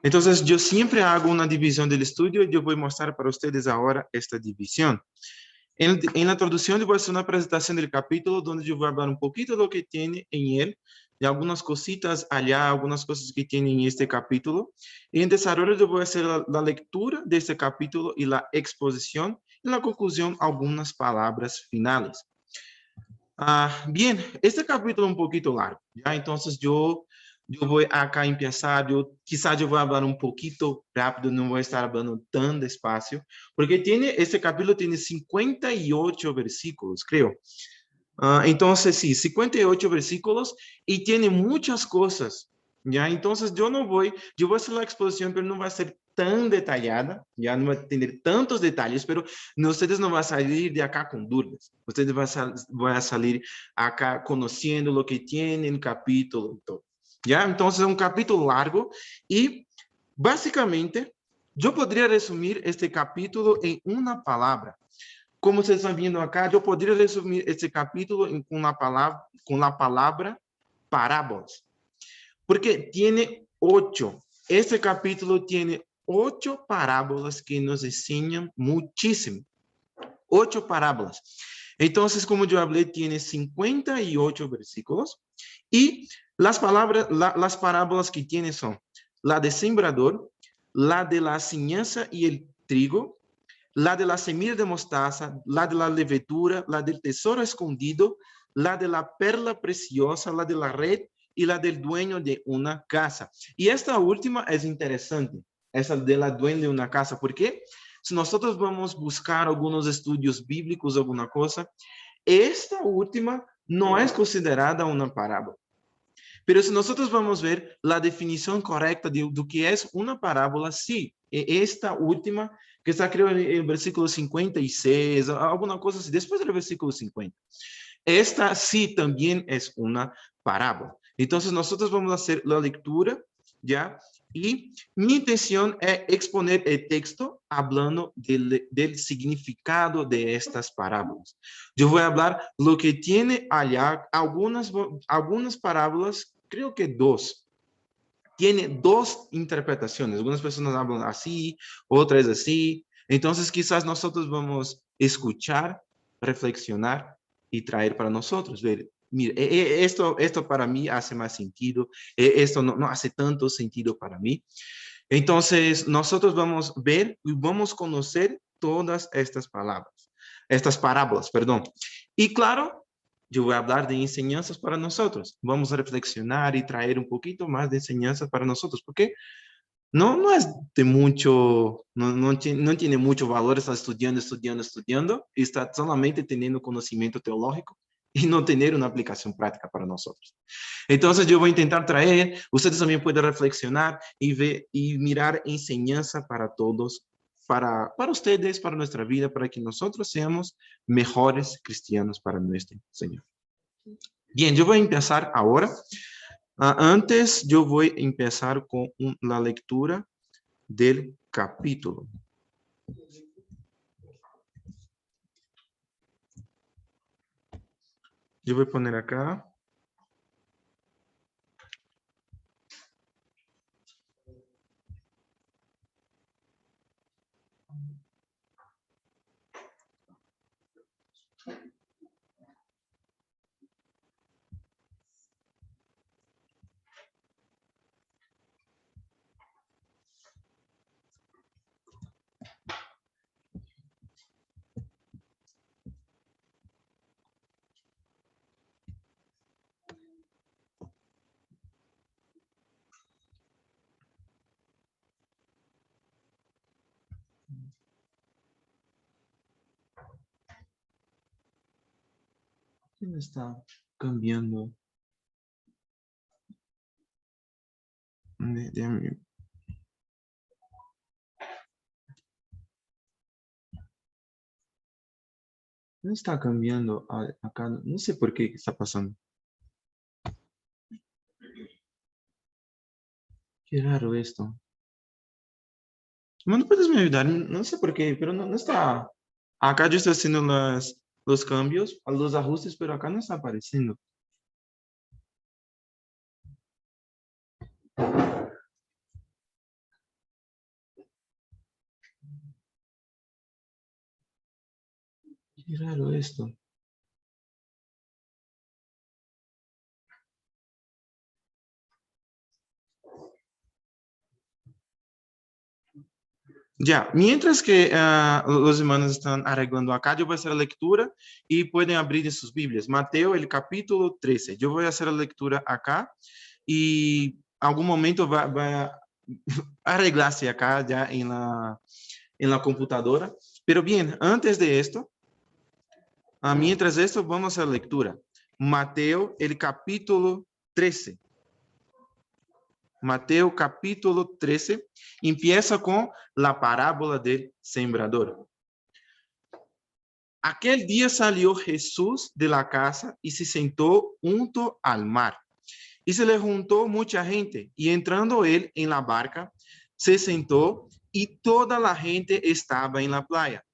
Entonces, yo siempre hago una división del estudio y yo voy a mostrar para ustedes ahora esta división. En la traducción yo voy a hacer una presentación del capítulo donde yo voy a hablar un poquito de lo que tiene en él, de algunas cositas allá, algunas cosas que tiene en este capítulo. Y en desarrollo yo voy a hacer la lectura de este capítulo y la exposición. Y en la conclusión, algunas palabras finales. Bien, este capítulo es un poquito largo, ¿ya? Entonces yo voy acá a empezar, quizás yo voy a hablar un poquito rápido, no voy a estar hablando tan despacio, porque este capítulo tiene 58 versículos, creo. Entonces, sí, 58 versículos y tiene muchas cosas, ¿ya? Entonces, yo voy a hacer la exposición, pero no va a ser tan detallada, ya no va a tener tantos detalles, pero ustedes no van a salir de acá con dudas. Ustedes van a salir acá conociendo lo que tiene el capítulo y todo, ¿ya? Entonces, es un capítulo largo y básicamente yo podría resumir este capítulo en una palabra. Como vocês estão vendo acá, eu poderia resumir esse capítulo com a palavra parábolas, porque tem 8. Este capítulo tem 8 parábolas que nos ensinam muitíssimo. 8 parábolas. Então, como eu falei, tem 58 versículos e as parábolas que tem são la de sembrador, la de la ciñanza y el trigo, la de la semilla de mostaza, la de la levedura, la del tesoro escondido, la de la perla preciosa, la de la red y la del dueño de una casa. Y esta última es interesante, esa de la dueño de una casa, porque si nosotros vamos a buscar algunos estudios bíblicos, alguna cosa, esta última no es considerada una parábola. Pero si nosotros vamos a ver la definición correcta de lo que es una parábola, sí, esta última, que está creo en el versículo 56, alguna cosa así, después del versículo 50. Esta sí también es una parábola. Entonces nosotros vamos a hacer la lectura, ¿ya? Y mi intención es exponer el texto hablando del significado de estas parábolas. Yo voy a hablar lo que tiene allá, algunas parábolas, creo que dos. Tiene dos interpretaciones. Algunas personas hablan así, otras así. Entonces quizás nosotros vamos a escuchar, reflexionar y traer para nosotros. Ver, mire, esto para mí hace más sentido, esto no hace tanto sentido para mí. Entonces, nosotros vamos a ver y vamos a conocer todas estas parábolas, perdón. Y claro, yo voy a hablar de enseñanzas para nosotros. Vamos a reflexionar y traer un poquito más de enseñanzas para nosotros, porque no es de mucho, no tiene mucho valor estar estudiando, y está solamente teniendo conocimiento teológico y no tener una aplicación práctica para nosotros. Entonces yo voy a intentar traer, ustedes también pueden reflexionar y ver y mirar enseñanza para todos, para ustedes, para nuestra vida, para que nosotros seamos mejores cristianos para nuestro Señor. Bien, yo voy a empezar ahora. Antes, yo voy a empezar con la lectura del capítulo. Yo voy a poner acá. ¿Qué me está cambiando? Déjame. No está cambiando acá, no sé por qué está pasando. Qué raro esto. ¿No puedes me ayudar? No sé por qué, pero no está. Acá yo estoy haciendo los cambios, los ajustes, pero acá no está apareciendo. Qué raro esto. Ya, mientras que los hermanos están arreglando acá, yo voy a hacer la lectura y pueden abrir en sus Biblias. Mateo, el capítulo 13. Yo voy a hacer la lectura acá y algún momento va a arreglarse acá ya en la computadora. Pero bien, antes de esto, mientras esto, vamos a la lectura. Mateo, el capítulo 13. Mateo capítulo 13 empieza con la parábola del sembrador. Aquel día salió Jesús de la casa y se sentó junto al mar. Y se le juntó mucha gente, y entrando él en la barca, se sentó y toda la gente estaba en la playa.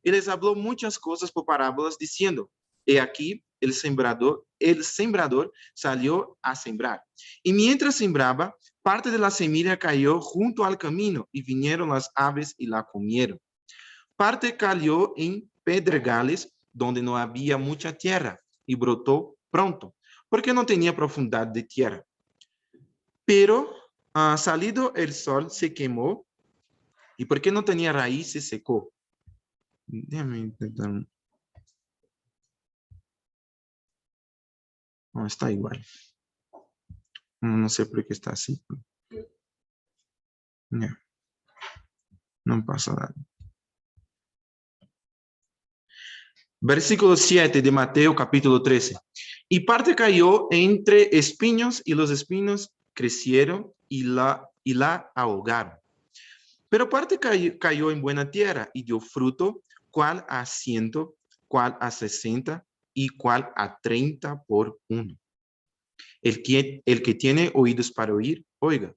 Y les habló muchas cosas por parábolas, diciendo, he aquí, el sembrador salió a sembrar. Y mientras sembraba, parte de la semilla cayó junto al camino, y vinieron las aves y la comieron. Parte cayó en pedregales, donde no había mucha tierra, y brotó pronto, porque no tenía profundidad de tierra. Pero salido el sol se quemó, y porque no tenía raíz se secó. Déjame intentar. No, está igual. No sé por qué está así. Ya, no pasa nada. Versículo 7 de Mateo capítulo 13. Y parte cayó entre espinos, y los espinos crecieron y la ahogaron. Pero parte cayó en buena tierra y dio fruto, cual a 100, cual a 60 y cual a 30 por uno. El que tiene oídos para oír, oiga.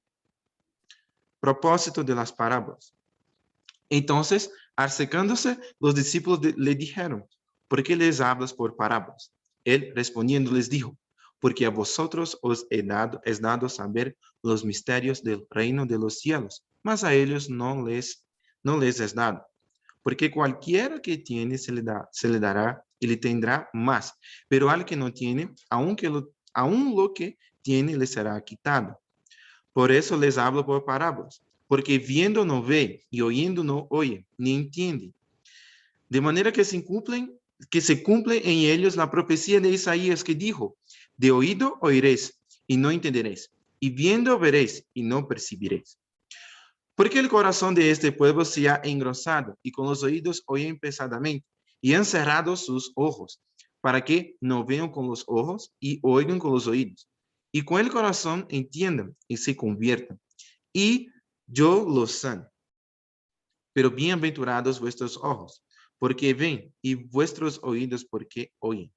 Propósito de las parábolas. Entonces, acercándose, los discípulos le dijeron, ¿por qué les hablas por parábolas? Él respondiendo les dijo, porque a vosotros os es dado saber los misterios del reino de los cielos, mas a ellos no les es dado. Porque cualquiera que tiene se le dará y le tendrá más, pero al que no tiene, aun lo que tiene le será quitado. Por eso les hablo por parábolas, porque viendo no ve y oyendo no oye, ni entiende. De manera que se cumple en ellos la profecía de Isaías que dijo, de oído oiréis y no entenderéis, y viendo veréis y no percibiréis. Porque el corazón de este pueblo se ha engrosado y con los oídos oyen pesadamente y han cerrado sus ojos para que no vean con los ojos y oigan con los oídos y con el corazón entiendan y se conviertan y yo los sano. Pero bienaventurados vuestros ojos porque ven y vuestros oídos porque oyen.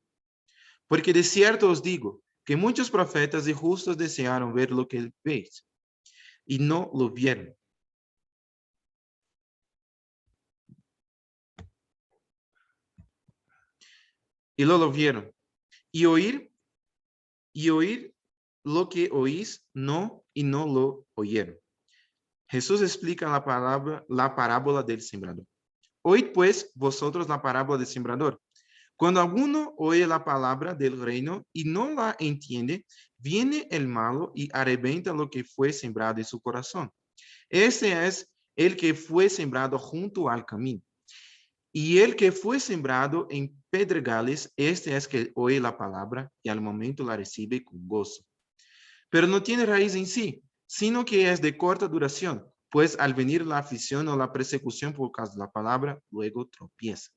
Porque de cierto os digo que muchos profetas y justos desearon ver lo que veis y no lo vieron. Y lo vieron. Y oír lo que oís, no, y no lo oyeron. Jesús explica la parábola del sembrador. Oíd pues vosotros la parábola del sembrador. Cuando alguno oye la palabra del reino y no la entiende, viene el malo y arrebenta lo que fue sembrado en su corazón. Ese es el que fue sembrado junto al camino. Y el que fue sembrado en pedregales, este es que oye la palabra y al momento la recibe con gozo. Pero no tiene raíz en sí, sino que es de corta duración, pues al venir la aflicción o la persecución por causa de la palabra, luego tropieza.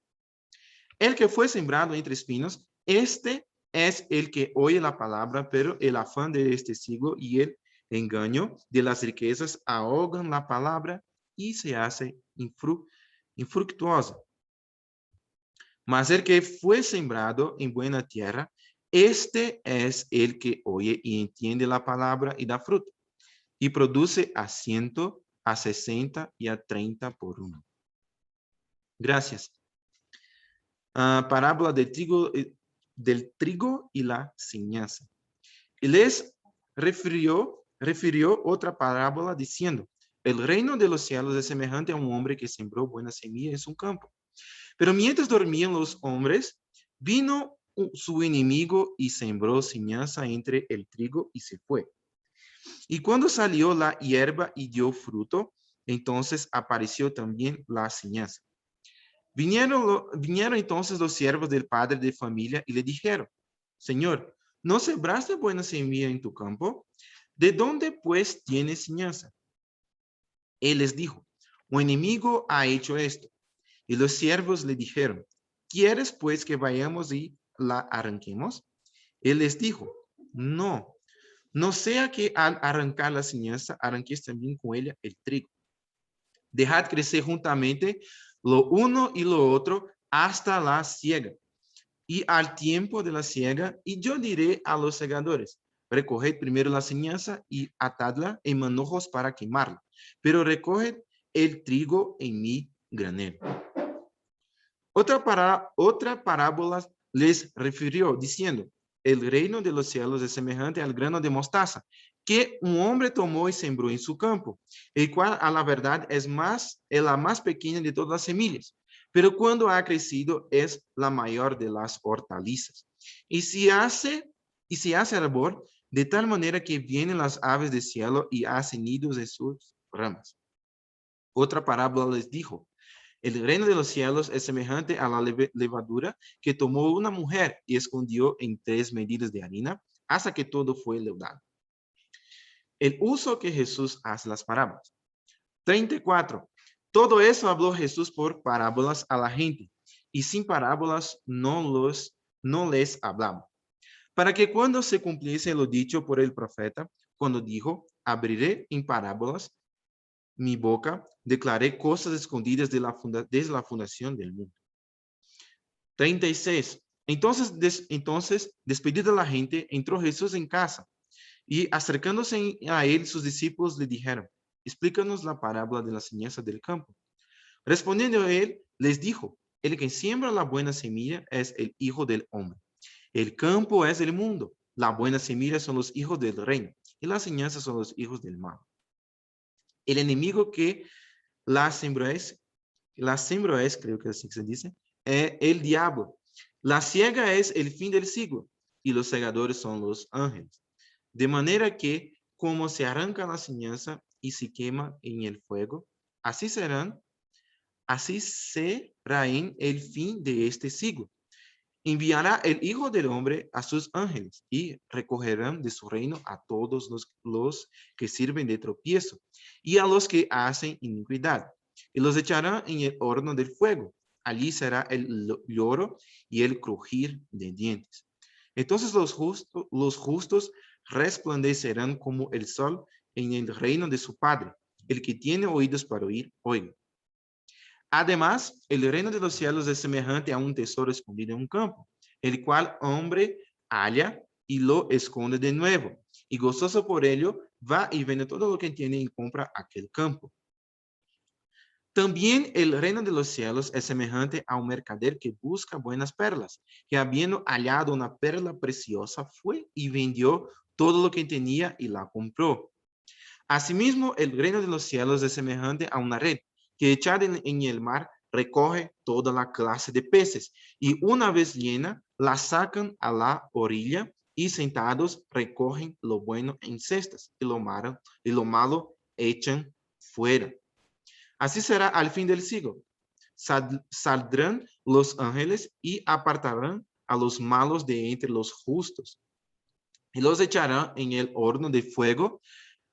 El que fue sembrado entre espinos, este es el que oye la palabra, pero el afán de este siglo y el engaño de las riquezas ahogan la palabra y se hace infructuosa. Mas el que fue sembrado en buena tierra, este es el que oye y entiende la palabra y da fruto, y produce a 100, a 60 y a 30 por uno. Gracias. Parábola del trigo y la cizaña. Y les refirió otra parábola diciendo, el reino de los cielos es semejante a un hombre que sembró buena semilla en su campo. Pero mientras dormían los hombres, vino su enemigo y sembró cizaña entre el trigo y se fue. Y cuando salió la hierba y dio fruto, entonces apareció también la cizaña. Vinieron entonces los siervos del padre de familia y le dijeron, Señor, ¿no sembraste buena semilla en tu campo? ¿De dónde pues tienes cizaña? Él les dijo, un enemigo ha hecho esto. Y los siervos le dijeron, ¿quieres pues que vayamos y la arranquemos? Él les dijo, no, no sea que al arrancar la cizaña arranquéis también con ella el trigo. Dejad crecer juntamente lo uno y lo otro hasta la siega. Y al tiempo de la siega, y yo diré a los segadores, recoged primero la cizaña y atadla en manojos para quemarla, pero recoged el trigo en mi granero. Otra parábola les refirió, diciendo, el reino de los cielos es semejante al grano de mostaza, que un hombre tomó y sembró en su campo, el cual a la verdad es la más pequeña de todas las semillas, pero cuando ha crecido es la mayor de las hortalizas. Y se hace árbol de tal manera que vienen las aves del cielo y hacen nidos en sus ramas. Otra parábola les dijo, el reino de los cielos es semejante a la levadura que tomó una mujer y escondió en 3 medidas de harina hasta que todo fue leudado. El uso que Jesús hace las parábolas. 34. Todo eso habló Jesús por parábolas a la gente, y sin parábolas no les hablaba. Para que cuando se cumpliese lo dicho por el profeta, cuando dijo, abriré en parábolas mi boca, declaré cosas escondidas desde la fundación del mundo. 36. Entonces, despedida la gente, entró Jesús en casa y acercándose a él, sus discípulos le dijeron, explícanos la parábola de la cizaña del campo. Respondiendo él, les dijo, el que siembra la buena semilla es el Hijo del Hombre. El campo es el mundo. La buena semilla son los hijos del reino y la cizaña son los hijos del mal. El enemigo que la sembró es, creo que así se dice, el diablo. La siega es el fin del siglo y los segadores son los ángeles. De manera que, como se arranca la cizaña y se quema en el fuego, así será en el fin de este siglo. Enviará el Hijo del Hombre a sus ángeles y recogerán de su reino a todos los que sirven de tropiezo y a los que hacen iniquidad, y los echarán en el horno del fuego. Allí será el lloro y el crujir de dientes. Entonces los justos resplandecerán como el sol en el reino de su Padre. El que tiene oídos para oír, oiga. Además, el reino de los cielos es semejante a un tesoro escondido en un campo, el cual hombre halla y lo esconde de nuevo, y gozoso por ello, va y vende todo lo que tiene y compra aquel campo. También el reino de los cielos es semejante a un mercader que busca buenas perlas, que habiendo hallado una perla preciosa, fue y vendió todo lo que tenía y la compró. Asimismo, el reino de los cielos es semejante a una red que echada en el mar recoge toda la clase de peces y una vez llena la sacan a la orilla y sentados recogen lo bueno en cestas y lo malo echan fuera. Así será al fin del siglo. Saldrán los ángeles y apartarán a los malos de entre los justos y los echarán en el horno de fuego.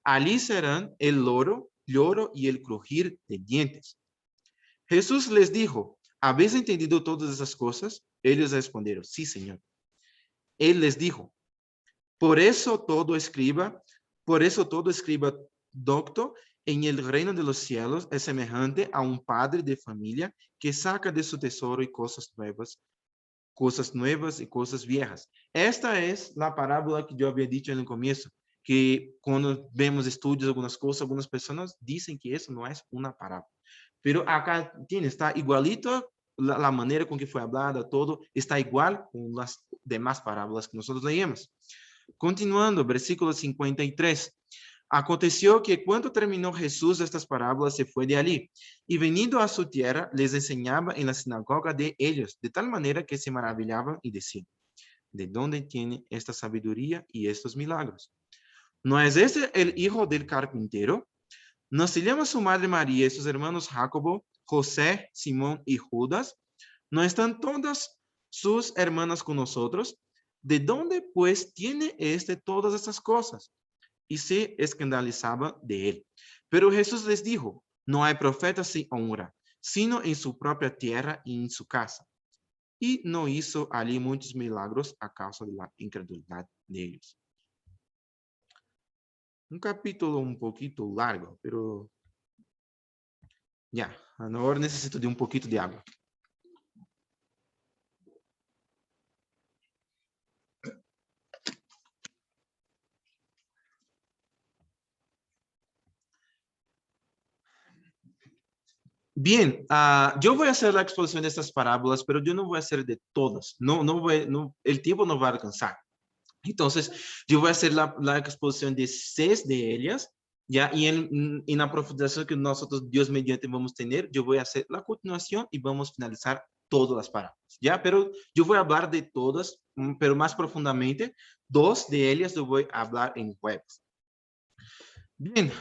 Allí serán el lloro y el crujir de dientes. Jesús les dijo, ¿habéis entendido todas esas cosas? Ellos respondieron, sí, Señor. Él les dijo, por eso todo escriba docto en el reino de los cielos es semejante a un padre de familia que saca de su tesoro y cosas nuevas y cosas viejas. Esta es la parábola que yo había dicho en el comienzo, que cuando vemos estudios, algunas cosas, algunas personas dicen que eso no es una parábola. Pero acá está igualito la manera con que fue hablada, todo está igual con las demás parábolas que nosotros leemos. Continuando, versículo 53. Aconteció que cuando terminó Jesús estas parábolas, se fue de allí, y venido a su tierra, les enseñaba en la sinagoga de ellos, de tal manera que se maravillaban y decían, ¿de dónde tiene esta sabiduría y estos milagros? ¿No es este el hijo del carpintero? ¿No se llama su madre María y sus hermanos Jacobo, José, Simón y Judas? ¿No están todas sus hermanas con nosotros? ¿De dónde pues tiene este todas estas cosas? Y se escandalizaban de él. Pero Jesús les dijo, no hay profeta sin honra, sino en su propia tierra y en su casa. Y no hizo allí muchos milagros a causa de la incredulidad de ellos. Un capítulo un poquito largo, pero ya, ahora necesito de un poquito de agua. Bien, yo voy a hacer la exposición de estas parábolas, pero yo no voy a hacer de todas. El tiempo no va a alcanzar. Entonces, yo voy a hacer la exposición de 6 de ellas, ¿ya? Y en la profundización que nosotros, Dios mediante, vamos a tener, yo voy a hacer la continuación y vamos a finalizar todas las parábolas, ¿ya? Pero yo voy a hablar de todas, pero más profundamente. 2 de ellas yo voy a hablar en jueves. Bien.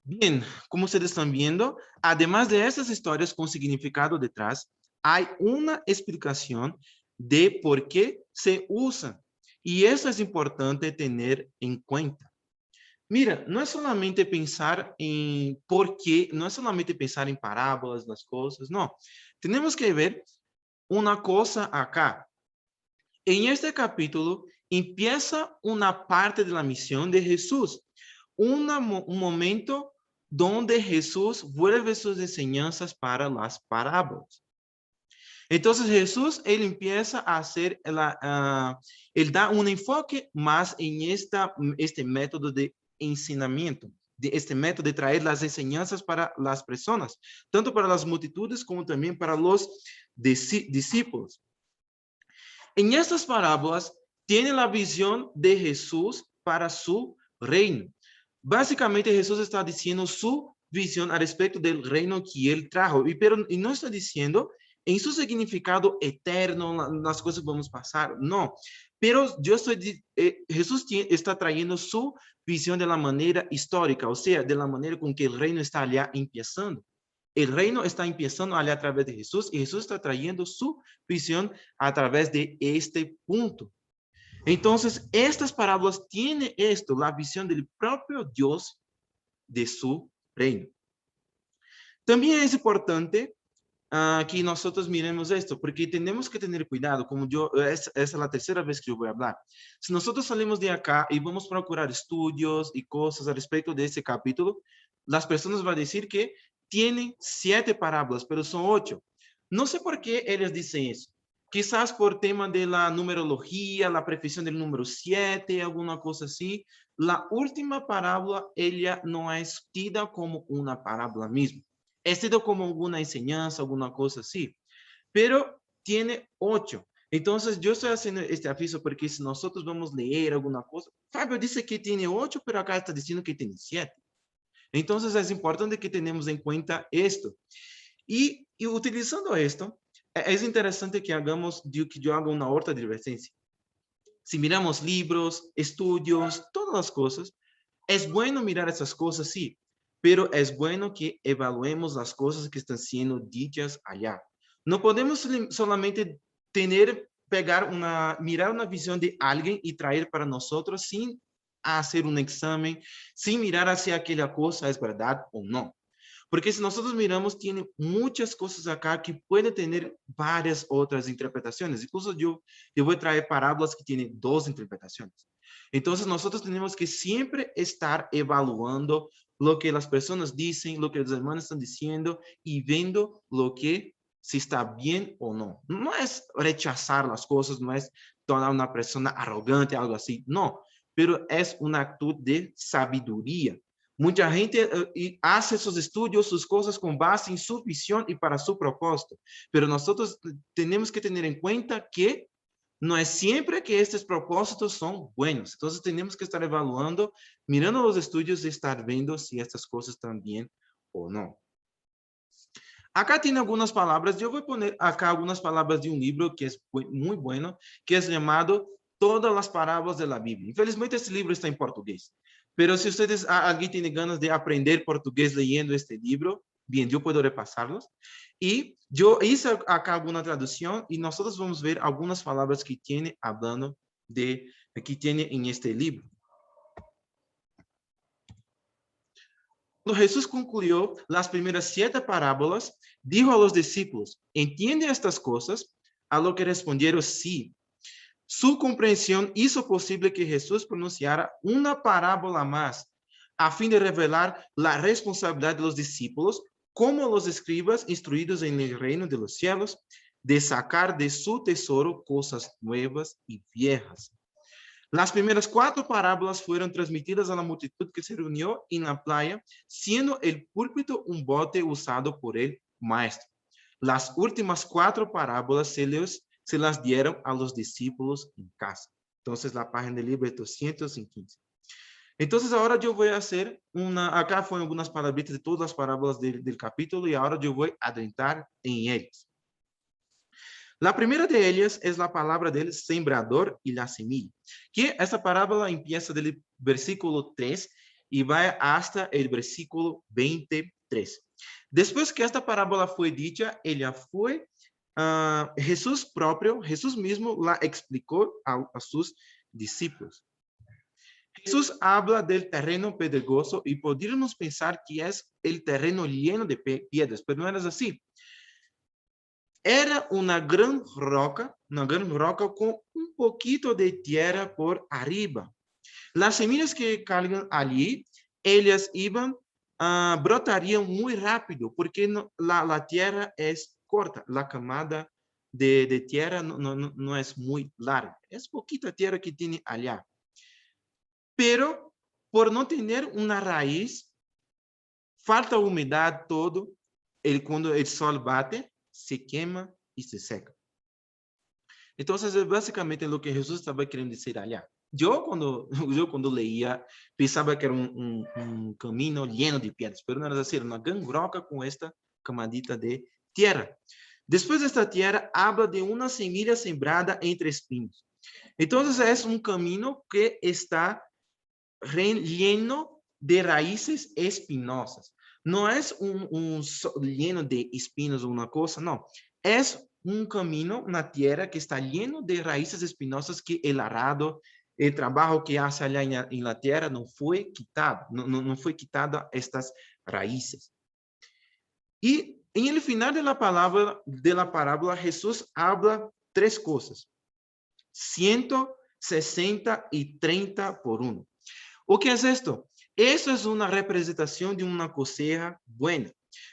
Bien, como ustedes están viendo, además de estas historias con significado detrás, hay una explicación de por qué se usan. Y eso es importante tener en cuenta. Mira, no es solamente pensar en por qué, no es solamente pensar en parábolas, las cosas, no. Tenemos que ver una cosa acá. En este capítulo empieza una parte de la misión de Jesús, un momento donde Jesús vuelve sus enseñanzas para las parábolas. Entonces Jesús, él empieza a hacer, él da un enfoque más en este método de ensinamiento, de este método de traer las enseñanzas para las personas, tanto para las multitudes como también para los discípulos. En estas parábolas tiene la visión de Jesús para su reino. Básicamente Jesús está diciendo su visión al respecto del reino que él trajo, y no está diciendo en su significado eterno, las cosas vamos a pasar, no. Pero Jesús está trayendo su visión de la manera histórica, o sea, de la manera con que el reino está allá empezando. El reino está empezando allá a través de Jesús y Jesús está trayendo su visión a través de este punto. Entonces, estas parábolas tienen esto, la visión del propio Dios de su reino. También es importante que nosotros miremos esto, porque tenemos que tener cuidado, como esa es la tercera vez que yo voy a hablar. Si nosotros salimos de acá y vamos a procurar estudios y cosas al respecto de este capítulo, las personas van a decir que tienen 7 parábolas, pero son 8. No sé por qué ellos dicen eso. Quizás por tema de la numerología, la precisión del número 7, alguna cosa así. La última parábola, ella no es tida como una parábola misma. Es tida como alguna enseñanza, alguna cosa así. Pero tiene 8. Entonces, yo estoy haciendo este aviso porque si nosotros vamos a leer alguna cosa, Fabio dice que tiene 8, pero acá está diciendo que tiene 7. Entonces, es importante que tenemos en cuenta esto. Y utilizando esto, es interesante que que yo haga una horta de advertencia. Si miramos libros, estudios, todas las cosas, es bueno mirar esas cosas, sí, pero es bueno que evaluemos las cosas que están siendo dichas allá. No podemos solamente mirar una visión de alguien y traer para nosotros sin hacer un examen, sin mirar si aquella cosa es verdad o no. Porque si nosotros miramos, tiene muchas cosas acá que pueden tener varias otras interpretaciones. Incluso yo voy a traer parábolas que tienen 2 interpretaciones. Entonces, nosotros tenemos que siempre estar evaluando lo que las personas dicen, lo que los hermanos están diciendo y viendo lo que si está bien o no. No es rechazar las cosas, no es tornar una persona arrogante, algo así, no. Pero es una actitud de sabiduría. Mucha gente hace sus estudios, sus cosas con base en su visión y para su propósito. Pero nosotros tenemos que tener en cuenta que no es siempre que estos propósitos son buenos. Entonces tenemos que estar evaluando, mirando los estudios y estar viendo si estas cosas están bien o no. Acá tiene algunas palabras. Yo voy a poner acá algunas palabras de un libro que es muy bueno, que es llamado Todas las Parábolas de la Biblia. Infelizmente este libro está en portugués. Pero si ustedes, alguien tiene ganas de aprender portugués leyendo este libro, bien, yo puedo repasarlos. Y yo hice acá alguna traducción y nosotros vamos a ver algunas palabras que tiene hablando de, que tiene en este libro. Cuando Jesús concluyó las primeras 7 parábolas, dijo a los discípulos, ¿entiende estas cosas? A lo que respondieron sí. Su comprensión hizo posible que Jesús pronunciara una parábola más, a fin de revelar la responsabilidad de los discípulos, como los escribas instruidos en el reino de los cielos, de sacar de su tesoro cosas nuevas y viejas. Las primeras 4 parábolas fueron transmitidas a la multitud que se reunió en la playa, siendo el púlpito un bote usado por el maestro. Las últimas 4 parábolas se las dieron a los discípulos en casa. Entonces, la página del libro es 215. Entonces, ahora yo voy a hacer acá fueron algunas palabritas de todas las parábolas del capítulo y ahora yo voy a adentrar en ellas. La primera de ellas es la palabra del sembrador y la semilla, que esta parábola empieza del versículo 3 y va hasta el versículo 23. Después que esta parábola fue dicha, ella fue, Jesús mismo la explicó a sus discípulos. Jesús habla del terreno pedregoso y podríamos pensar que es el terreno lleno de piedras, pero no es así. Era una gran roca con un poquito de tierra por arriba. Las semillas que caigan allí, ellas brotarían muy rápido porque la tierra es corta, la camada de tierra no es muy larga, es poquita tierra que tiene allá. Pero por no tener una raíz, falta humedad todo, cuando el sol bate, se quema y se seca. Entonces, es básicamente lo que Jesús estaba queriendo decir allá. Yo cuando leía, pensaba que era un camino lleno de piedras, pero no era así, era una gran roca con esta camadita de tierra. Después de esta tierra, habla de una semilla sembrada entre espinos. Entonces, es un camino que está lleno de raíces espinosas. No es lleno de espinos o una cosa, no. Es un camino, una tierra que está lleno de raíces espinosas que el arado, el trabajo que hace allá en la tierra no fue quitado, no fue quitado estas raíces. Y en el final de la parábola, Jesús habla 3 cosas. 160 y 30 por 1. ¿O qué es esto? Eso es una representación de una cosecha buena.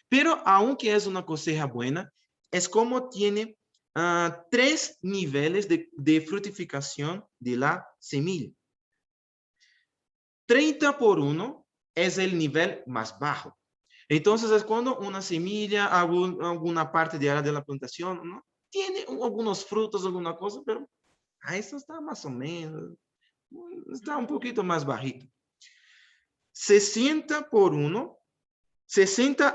Pero aunque es una cosecha buena, es como tiene 3 niveles de frutificación de la semilla. 30 por 1 es el nivel más bajo. Entonces es cuando una semilla, alguna parte de la plantación, ¿no? Tiene algunos frutos, alguna cosa, pero eso está más o menos, está un poquito más bajito. 60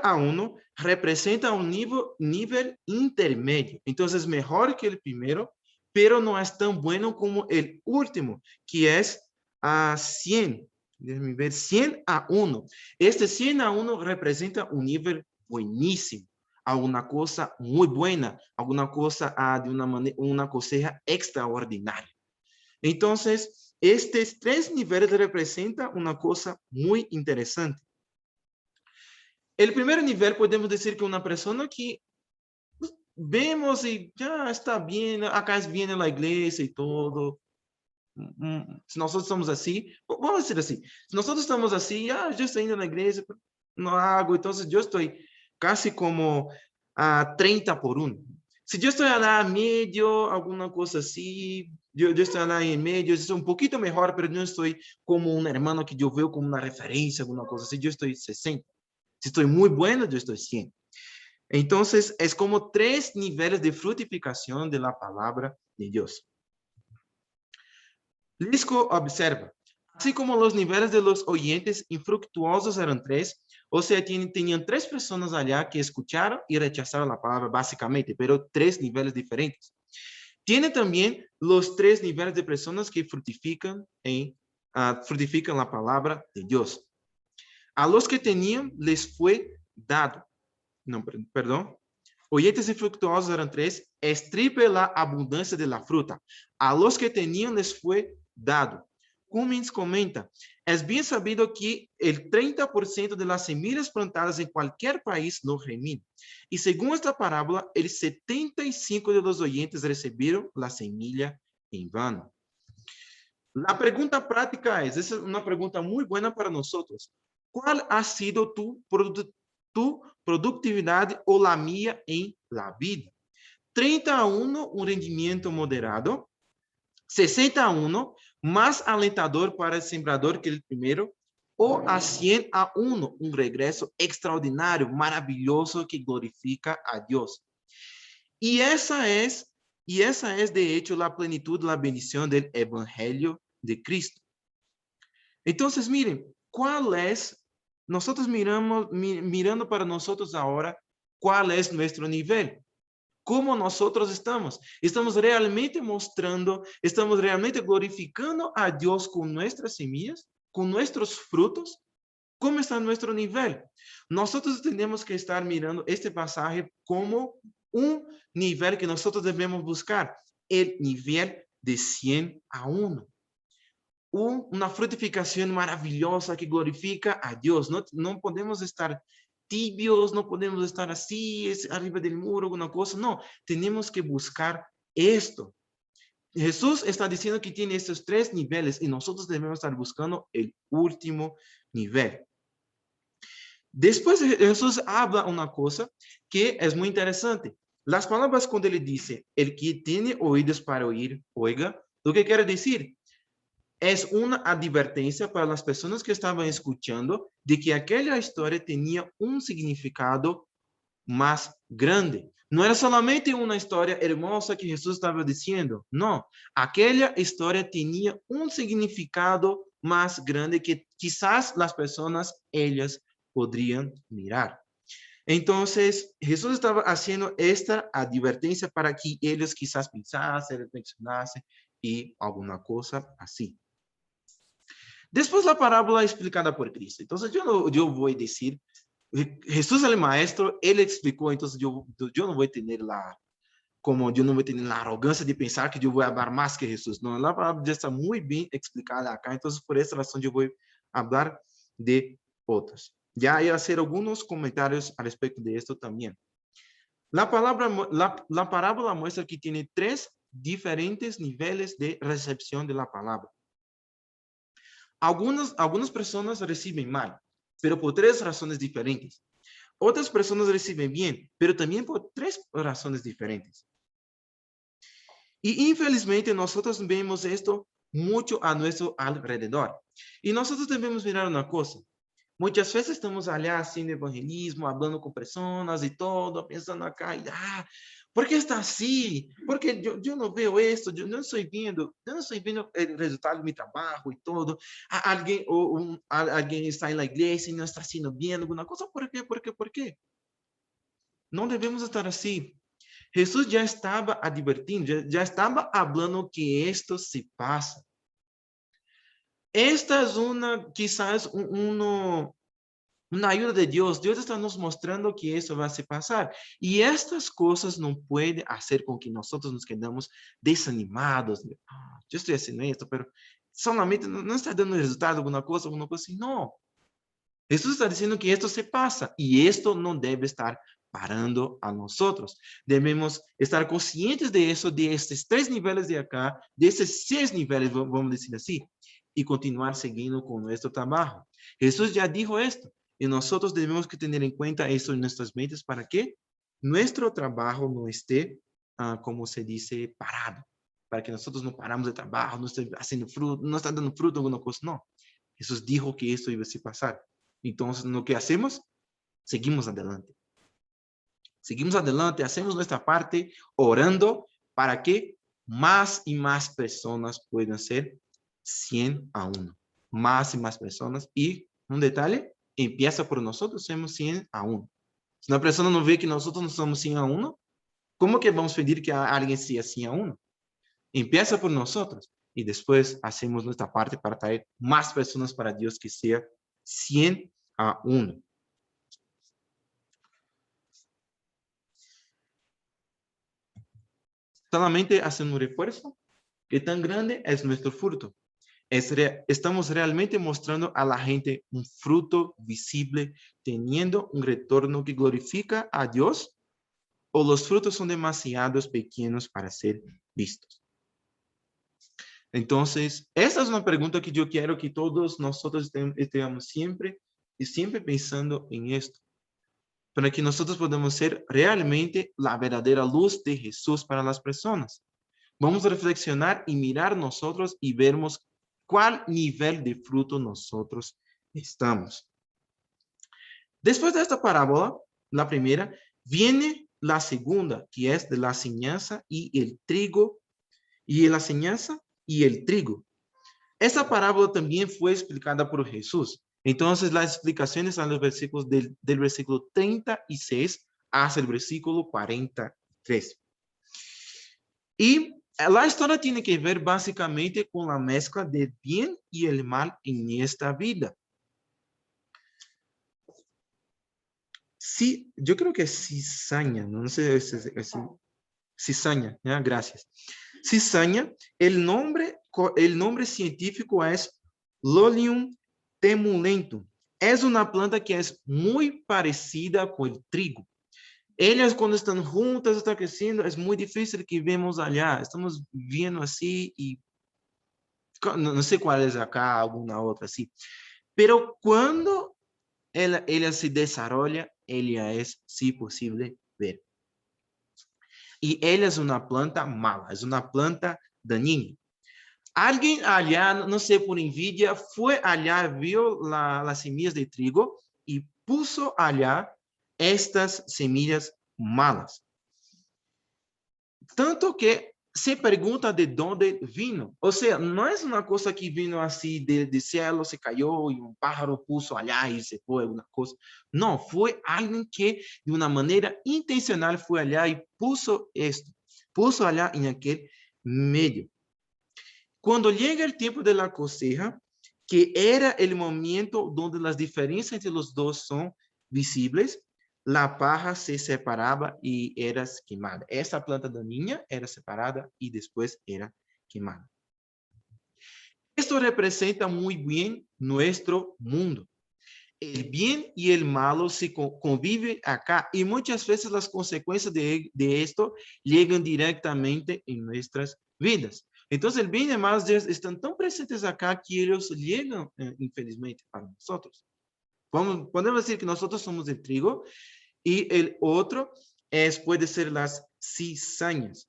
a 1 representa un nivel intermedio. Entonces, mejor que el primero, pero no es tan bueno como el último, que es a 100. Déjenme ver, 100 a 1. Este 100 a 1 representa un nivel buenísimo, alguna cosa muy buena, alguna cosa de una cosecha extraordinaria. Entonces, estos 3 niveles representan una cosa muy interesante. El primer nivel podemos decir que una persona que vemos y ya está bien, acá es bien en la iglesia y todo. Si nosotros estamos así, vamos a decir así, si nosotros estamos así, ya yo estoy indo a la iglesia, no hago, entonces yo estoy casi como a 30 por 1. Si yo estoy a medio, alguna cosa así, yo estoy en medio, estoy un poquito mejor, pero no estoy como un hermano que yo veo como una referencia, alguna cosa así, yo estoy 60. Si estoy muy bueno, yo estoy 100. Entonces, es como 3 niveles de frutificación de la palabra de Dios. Lisco observa, así como los niveles de los oyentes infructuosos eran tres, o sea, tenían tres personas allá que escucharon y rechazaron la palabra básicamente, pero tres niveles diferentes. Tiene también los tres niveles de personas que fructifican la palabra de Dios. A los que tenían les fue dado, no, perdón, oyentes infructuosos eran tres, estripe la abundancia de la fruta. A los que tenían les fue dado. Cummins comenta, es bien sabido que el 30% de las semillas plantadas en cualquier país no germinan. Y según esta parábola, el 75% de los oyentes recibieron la semilla en vano. La pregunta práctica esa es una pregunta muy buena para nosotros. ¿Cuál ha sido tu productividad o la mía en la vida? 30-1, un rendimiento moderado. 60-1, más alentador para el sembrador que el primero. O a 100-1, un regreso extraordinario, maravilloso que glorifica a Dios. Y esa es de hecho la plenitud, la bendición del Evangelio de Cristo. Entonces, miren, ¿cuál es? Nosotros mirando para nosotros ahora, ¿cuál es nuestro nivel? ¿Cómo nosotros estamos? ¿Estamos realmente mostrando, estamos realmente glorificando a Dios con nuestras semillas, con nuestros frutos? ¿Cómo está nuestro nivel? Nosotros tenemos que estar mirando este pasaje como un nivel que nosotros debemos buscar, el nivel de 100-1. Una frutificación maravillosa que glorifica a Dios. No podemos estar tibios, no podemos estar así, arriba del muro, alguna cosa. No, tenemos que buscar esto. Jesús está diciendo que tiene estos tres niveles y nosotros debemos estar buscando el último nivel. Después Jesús habla una cosa que es muy interesante. Las palabras cuando él dice, el que tiene oídos para oír, oiga, lo que quiere decir es una advertencia para las personas que estaban escuchando de que aquella historia tenía un significado más grande. No era solamente una historia hermosa que Jesús estaba diciendo, no, aquella historia tenía un significado más grande que quizás las personas, ellas, podrían mirar. Entonces, Jesús estaba haciendo esta advertencia para que ellos quizás pensasen, reflexionasen y alguna cosa así. Después la parábola explicada por Cristo. Entonces yo voy a decir, Jesús es el maestro, él explicó, entonces yo no voy a tener yo no voy a tener la arrogancia de pensar que yo voy a hablar más que Jesús. No, la palabra ya está muy bien explicada acá, entonces por esta razón yo voy a hablar de otras. Ya hay a hacer algunos comentarios al respecto de esto también. La parábola muestra que tiene tres diferentes niveles de recepción de la palabra. Algunas personas reciben mal, pero por tres razones diferentes. Otras personas reciben bien, pero también por tres razones diferentes. Y infelizmente nosotros vemos esto mucho a nuestro alrededor. Y nosotros debemos mirar una cosa. Muchas veces estamos allá haciendo evangelismo, hablando con personas y todo, pensando acá, ¿por qué está así? Porque yo no veo esto, yo no estoy viendo el resultado de mi trabajo y todo. Alguien está en la iglesia y no está haciendo bien alguna cosa. ¿Por qué? ¿Por qué? ¿Por qué? No debemos estar así. Jesús ya estaba advirtiendo, ya estaba hablando que esto se pasa. Esta es quizás una ayuda de Dios. Dios está nos mostrando que eso va a se pasar. Y estas cosas no pueden hacer con que nosotros nos quedemos desanimados. Yo estoy haciendo esto, pero solamente no está dando resultado alguna cosa así. No. Jesús está diciendo que esto se pasa y esto no debe estar parando a nosotros. Debemos estar conscientes de eso, de estos tres niveles de acá, de estos 6 niveles, vamos decir así, y continuar siguiendo con nuestro trabajo. Jesús ya dijo esto y nosotros debemos que tener en cuenta eso en nuestras mentes para que nuestro trabajo no esté, como se dice, parado. Para que nosotros no paramos de trabajo, no esté haciendo fruto, no está dando fruto alguna cosa, no. Jesús dijo que esto iba a pasar. Entonces, lo que hacemos, seguimos adelante. Seguimos adelante, hacemos nuestra parte orando para que más y más personas puedan ser 100 a 1. Más y más personas. Y un detalle, empieza por nosotros, somos 100 a 1. Si una persona no ve que nosotros no somos 100 a 1, ¿cómo que vamos a pedir que alguien sea 100 a 1? Empieza por nosotros y después hacemos nuestra parte para traer más personas para Dios que sea 100 a 1. Solamente hacen un refuerzo. ¿Qué tan grande es nuestro fruto? Estamos realmente mostrando a la gente un fruto visible, teniendo un retorno que glorifica a Dios, o los frutos son demasiados pequeños para ser vistos. Entonces, esa es una pregunta que yo quiero que todos nosotros estemos siempre pensando en esto, para que nosotros podamos ser realmente la verdadera luz de Jesús para las personas. Vamos a reflexionar y mirar nosotros y vermos cuál nivel de fruto nosotros estamos. Después de esta parábola, la primera, viene la segunda, que es de la cizaña y el trigo, y la cizaña y el trigo. Esta parábola también fue explicada por Jesús. Entonces, las explicaciones están en los versículos del versículo 36 hasta el versículo 43. Y la historia tiene que ver básicamente con la mezcla del bien y el mal en esta vida. Sí, yo creo que es cizaña, no sé si es cizaña, ¿ya? Gracias. Cizaña, el nombre científico es Lolium temulentum. Es una planta que es muy parecida con el trigo. Ellas cuando están juntas, están creciendo, es muy difícil que vemos allá. Estamos viendo así y no sé cuál es acá, alguna otra así. Pero cuando ella se desarrolla, ella es, sí, posible ver. Y ella es una planta mala, es una planta dañina. Alguien allá, no sé, por envidia, fue allá, vio las semillas de trigo y puso allá estas semillas malas. Tanto que se pregunta de dónde vino. O sea, no es una cosa que vino así del cielo, se cayó y un pájaro puso allá y se fue, una cosa. No, fue alguien que de una manera intencional fue allá y puso esto, puso allá en aquel medio. Cuando llega el tiempo de la cosecha, que era el momento donde las diferencias entre los dos son visibles, la paja se separaba y era quemada. Esa planta dañina era separada y después era quemada. Esto representa muy bien nuestro mundo. El bien y el malo se conviven acá y muchas veces las consecuencias de esto llegan directamente en nuestras vidas. Entonces, el bien y el mal están tan presentes acá que ellos llegan, infelizmente, para nosotros. Podemos decir que nosotros somos el trigo y el otro puede ser las cizañas.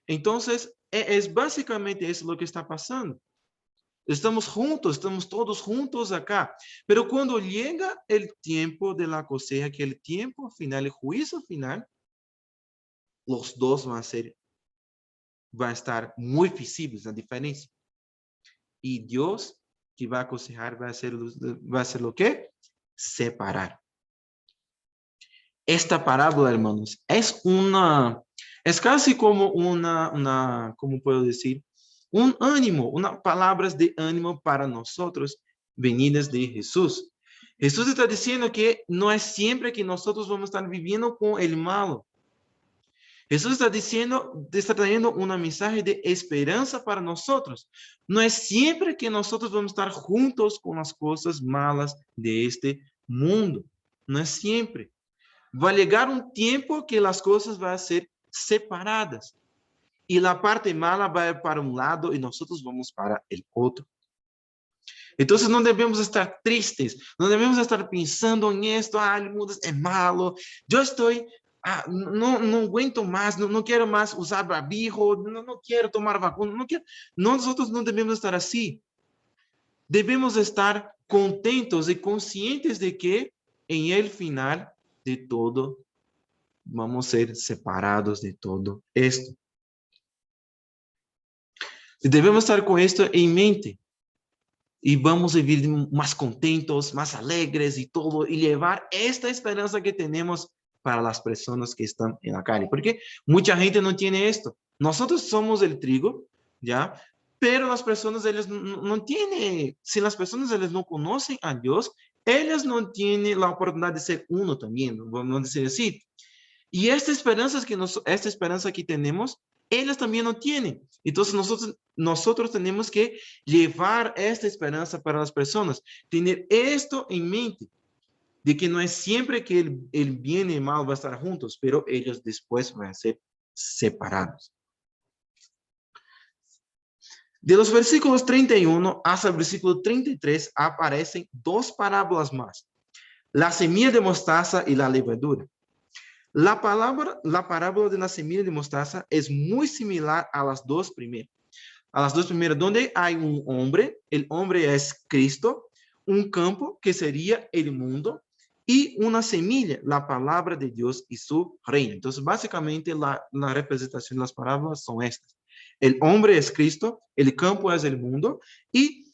Entonces, es básicamente eso lo que está pasando. Estamos juntos, estamos todos juntos acá. Pero cuando llega el tiempo de la cosecha, que el tiempo final, el juicio final, los dos van a estar muy visibles la diferencia. Y Dios que va a cosechar va a hacer lo que? Separar. Esta parábola, hermanos, es casi como ¿cómo puedo decir? Un ánimo, palabras de ánimo para nosotros venidas de Jesús. Jesús está diciendo que no es siempre que nosotros vamos a estar viviendo con el malo. Jesús está trayendo una mensaje de esperanza para nosotros. No es siempre que nosotros vamos a estar juntos con las cosas malas de este mundo. No es siempre. Va a llegar un tiempo que las cosas van a ser separadas. Y la parte mala va a ir para un lado y nosotros vamos para el otro. Entonces no debemos estar tristes, no debemos estar pensando en esto, el mundo es malo, yo estoy, no aguento más, no quiero más usar barbijo, no quiero tomar vacuna, no quiero. Nosotros no debemos estar así. Debemos estar contentos y conscientes de que en el final de todo vamos a ser separados de todo esto. Debemos estar con esto en mente. y vamos a vivir más contentos, más alegres y todo, y llevar esta esperanza que tenemos para las personas que están en la calle. Porque mucha gente no tiene esto. Nosotros somos el trigo, ¿ya? Pero las personas, ellos no tienen, si las personas ellas no conocen a Dios, ellas no tienen la oportunidad de ser uno también, vamos a decir así. Y esta esperanza que tenemos, ellas también no tienen. Entonces nosotros tenemos que llevar esta esperanza para las personas, tener esto en mente, de que no es siempre que el bien y el mal van a estar juntos, pero ellos después van a ser separados. De los versículos 31 hasta el versículo 33 aparecen dos parábolas más, la semilla de mostaza y la levadura. La parábola de la semilla de mostaza es muy similar a las dos primeras. A las dos primeras, donde hay un hombre, el hombre es Cristo, un campo que sería el mundo, y una semilla, la palabra de Dios y su reino. Entonces, básicamente, la representación de las parábolas son estas. El hombre es Cristo, el campo es el mundo, y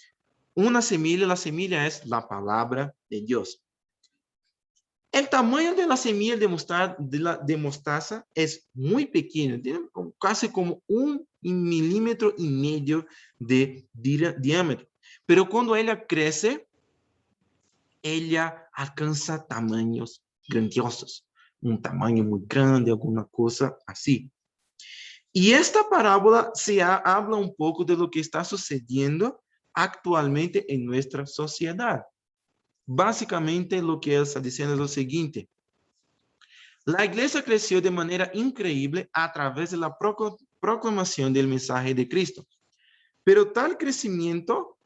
una semilla, la semilla es la palabra de Dios. El tamaño de la semilla de mostaza es muy pequeño, tiene casi como 1,5 milímetros de diámetro. Pero cuando ella crece, ella alcanza tamaños grandiosos, un tamaño muy grande, alguna cosa así. Y esta parábola habla un poco de lo que está sucediendo actualmente en nuestra sociedad. Básicamente lo que él está diciendo es lo siguiente. La iglesia creció de manera increíble a través de la proclamación del mensaje de Cristo. Pero tal crecimiento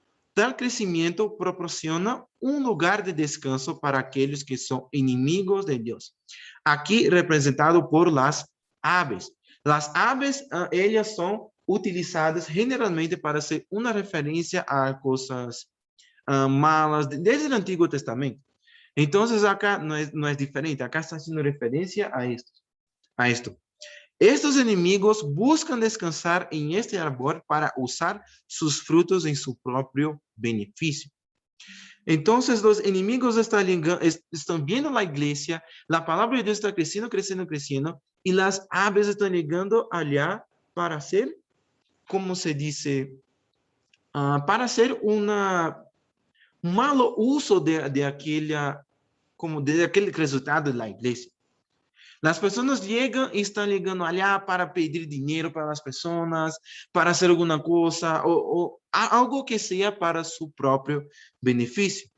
proporciona un lugar de descanso para aquellos que son enemigos de Dios. Aquí representado por las aves. Las aves, ellas son utilizadas generalmente para hacer una referencia a cosas malas desde el Antiguo Testamento. Entonces acá no es diferente, acá está haciendo referencia a esto. Estos enemigos buscan descansar en este árbol para usar sus frutos en su propio beneficio. Entonces los enemigos están viendo la iglesia, la palabra de Dios está creciendo, creciendo, creciendo, y las aves están llegando allá para hacer, como se dice, para hacer un malo uso de aquel resultado de la iglesia. Las personas llegan y están llegando allá para pedir dinero para las personas, para hacer alguna cosa o algo que sea para su propio beneficio.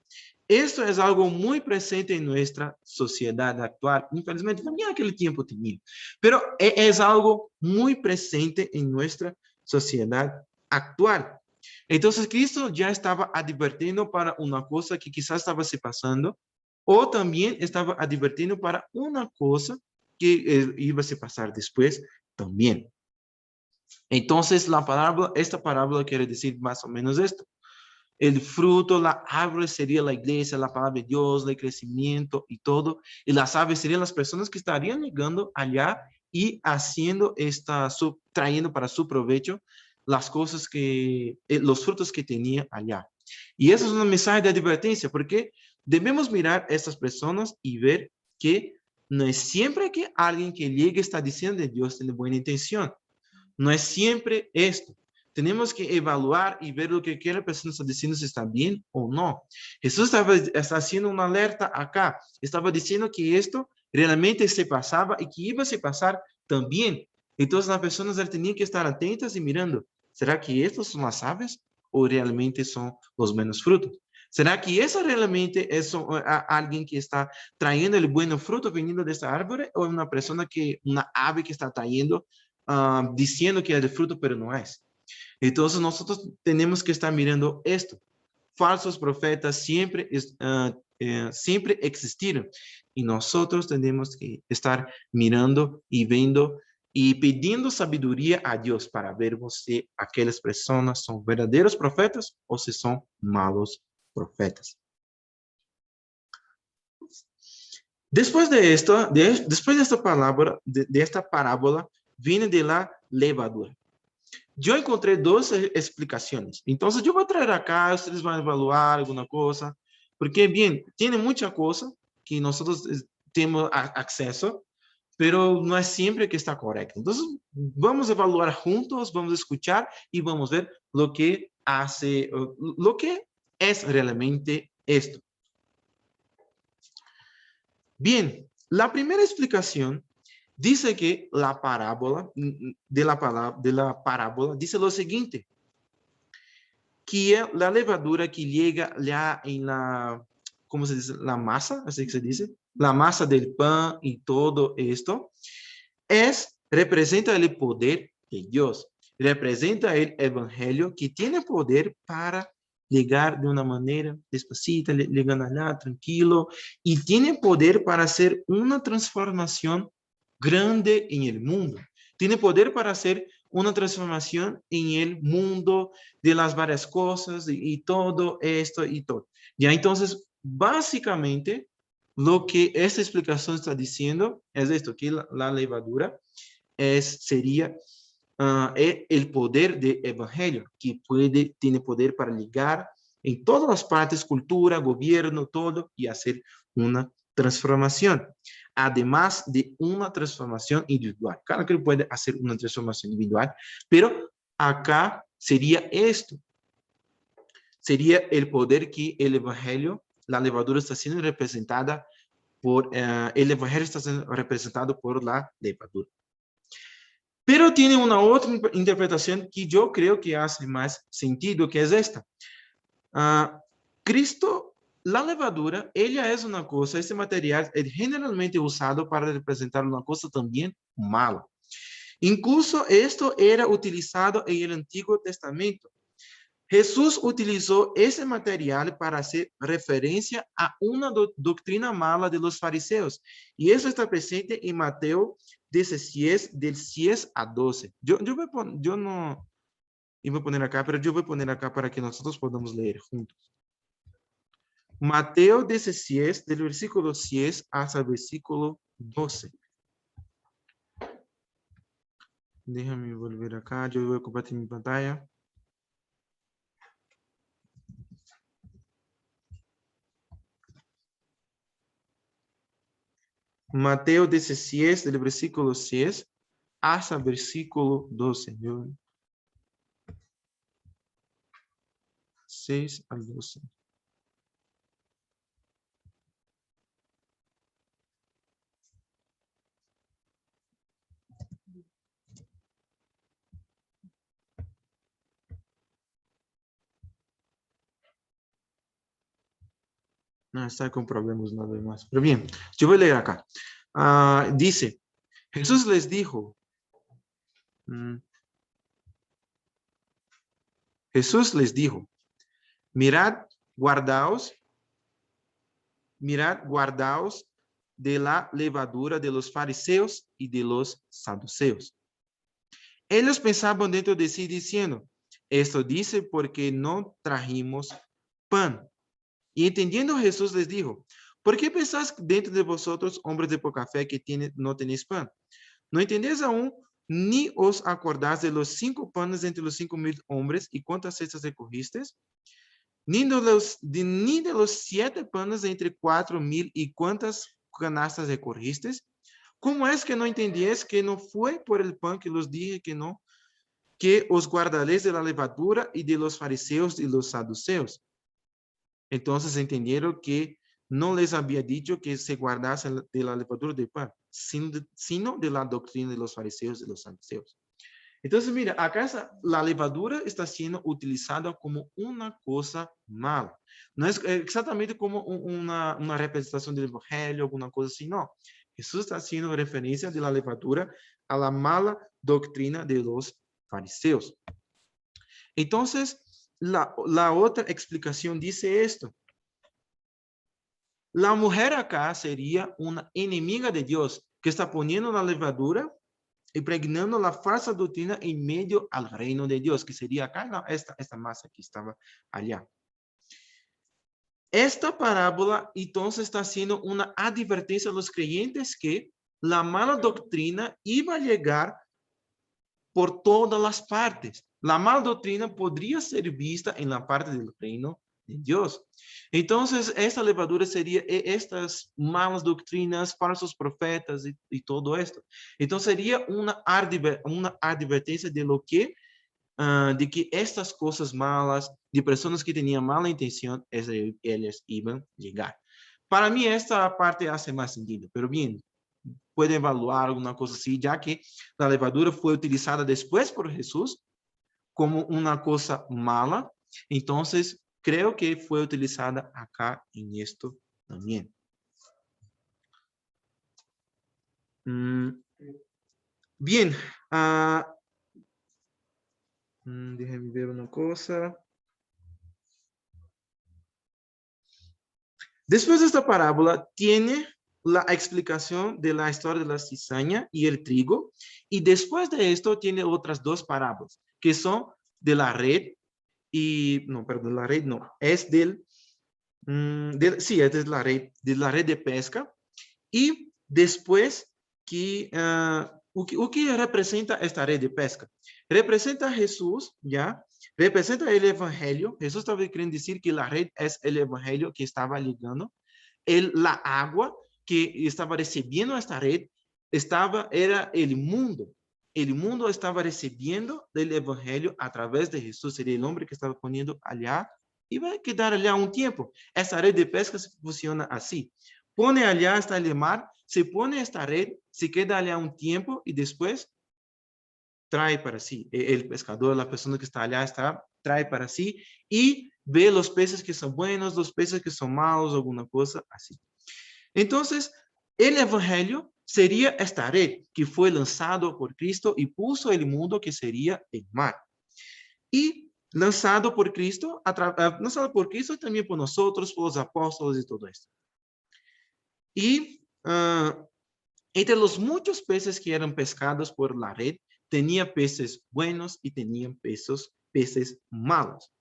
Esto es algo muy presente en nuestra sociedad actual. Infelizmente, también en aquel tiempo tenía, pero es algo muy presente en nuestra sociedad actual. Entonces, Cristo ya estaba advirtiendo para una cosa que quizás estaba se pasando, o también estaba advirtiendo para una cosa que iba a se pasar después también. Entonces, esta parábola quiere decir más o menos esto. El fruto, la árvore sería la iglesia, la palabra de Dios, el crecimiento y todo. Y las aves serían las personas que estarían llegando allá y haciendo trayendo para su provecho las cosas los frutos que tenía allá. Y eso es un mensaje de advertencia, porque debemos mirar a estas personas y ver que no es siempre que alguien que llegue está diciendo de Dios tiene buena intención. No es siempre esto. Tenemos que evaluar y ver lo que aquella persona está diciendo, si está bien o no. Jesús está haciendo una alerta acá. Estaba diciendo que esto realmente se pasaba y que iba a se pasar también. Entonces las personas tenían que estar atentas y mirando, ¿será que estos son las aves o realmente son los buenos frutos? ¿Será que eso realmente es alguien que está trayendo el buen fruto veniendo de esta árbol o una ave que está trayendo diciendo que es de fruto, pero no es? Entonces nosotros tenemos que estar mirando esto. Falsos profetas siempre existieron y nosotros tenemos que estar mirando y viendo y pidiendo sabiduría a Dios para ver si aquellas personas son verdaderos profetas o si son malos profetas. Después de esto, después de esta palabra, de esta parábola, viene de la levadura. Yo encontré dos explicaciones. Entonces, yo voy a traer acá, ustedes van a evaluar alguna cosa, porque, bien, tiene mucha cosa que nosotros tenemos acceso, pero no es siempre que está correcto. Entonces, vamos a evaluar juntos, vamos a escuchar y vamos a ver lo que hace, lo que es realmente esto. Bien, la primera explicación dice que la parábola de la parábola dice lo siguiente, que la levadura que llega ya en la, ¿cómo se dice? La masa, así que se dice, la masa del pan y todo esto, representa el poder de Dios, representa el evangelio que tiene poder para llegar de una manera despacita, llegando allá, tranquilo, y tiene poder para hacer una transformación grande en el mundo. Tiene poder para hacer una transformación en el mundo de las varias cosas y todo esto y todo. Ya entonces, básicamente, lo que esta explicación está diciendo es esto, que la levadura sería el poder del evangelio, que tiene poder para ligar en todas las partes, cultura, gobierno, todo, y hacer una transformación. Además de una transformación individual. Claro que puede hacer una transformación individual, pero acá sería esto. Sería el poder que el evangelio, la levadura está siendo representada por, el evangelio está siendo representado por la levadura. Pero tiene una otra interpretación que yo creo que hace más sentido, que es esta. Cristo, la levadura, ella es una cosa, este material es generalmente usado para representar una cosa también mala. Incluso esto era utilizado en el Antiguo Testamento. Jesús utilizó ese material para hacer referencia a una doctrina mala de los fariseos. Y eso está presente en Mateo 16, del 6 a 12. Yo no iba a poner acá, pero yo voy a poner acá para que nosotros podamos leer juntos. Mateo 16, del versículo 6 hasta el versículo 12. Déjame volver acá, yo voy a compartir mi pantalla. Mateo 16, del versículo 6 hasta el versículo 12. 6 al 12. No, está con problemas nada más. Pero bien, yo voy a leer acá. Dice, Jesús les dijo, mirad, guardaos de la levadura de los fariseos y de los saduceos. Ellos pensaban dentro de sí diciendo, esto dice porque no trajimos pan. Y entendiendo Jesús les dijo, ¿por qué pensáis dentro de vosotros, hombres de poca fe, que no tenéis pan? ¿No entendéis aún, ni os acordáis de los 5 panes entre los 5,000 hombres y cuántas cestas recogisteis? Ni de los 7 panes entre 4,000 y cuántas canastas recogisteis? ¿Cómo es que no entendéis que no fue por el pan que los dije que no, que os guardaréis de la levadura y de los fariseos y los saduceos? Entonces entendieron que no les había dicho que se guardasen de la levadura del pan, sino de la doctrina de los fariseos y los saduceos. Entonces, mira, acá la levadura está siendo utilizada como una cosa mala. No es exactamente como una representación del evangelio, alguna cosa así, no. Jesús está haciendo referencia de la levadura a la mala doctrina de los fariseos. Entonces, la otra explicación dice esto. La mujer acá sería una enemiga de Dios que está poniendo la levadura, impregnando la falsa doctrina en medio al reino de Dios, que sería acá esta masa que estaba allá. Esta parábola entonces está haciendo una advertencia a los creyentes que la mala doctrina iba a llegar por todas las partes. La mala doctrina podría ser vista en la parte del reino de Dios. Entonces, esta levadura sería estas malas doctrinas, falsos profetas y todo esto. Entonces, sería una advertencia de lo que de que estas cosas malas, de personas que tenían mala intención, ellas iban a llegar. Para mí esta parte hace más sentido, pero bien, puede evaluar alguna cosa así, ya que la levadura fue utilizada después por Jesús como una cosa mala, entonces creo que fue utilizada acá en esto también. Bien, déjenme ver una cosa. Después de esta parábola, tiene la explicación de la historia de la cizaña y el trigo. Y después de esto, tiene otras dos parábolas, que son de la red y, no, perdón, la red no, es sí, es de la red de pesca. Y después, o que representa esta red de pesca? Representa a Jesús, ¿ya? Representa el evangelio. Jesús estaba queriendo decir que la red es el evangelio que estaba ligando. La agua que estaba recibiendo esta red era el mundo. El mundo estaba recibiendo del evangelio a través de Jesús. Sería el hombre que estaba poniendo allá y va a quedar allá un tiempo. Esta red de pesca funciona así. Pone allá hasta el mar, se pone esta red, se queda allá un tiempo y después trae para sí. El pescador, la persona que está allá, trae para sí y ve los peces que son buenos, los peces que son malos, alguna cosa así. Entonces, el evangelio sería esta red que fue lanzado por Cristo y puso el mundo que sería el mar. Y lanzado por Cristo, también por nosotros, por los apóstoles y todo esto. Y entre los muchos peces que eran pescados por la red, tenía peces buenos y tenían peces malos.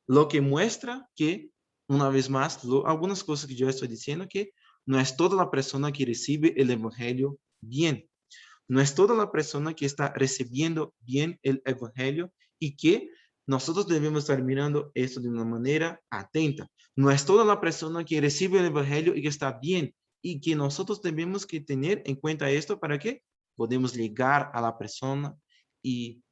Lo que muestra que, una vez más, algunas cosas que yo estoy diciendo, que no es toda la persona que recibe el evangelio bien. No es toda la persona que está recibiendo bien el evangelio y que nosotros debemos estar mirando esto de una manera atenta. No es toda la persona que recibe el evangelio y que está bien y que nosotros debemos que tener en cuenta esto para que podamos llegar a la persona y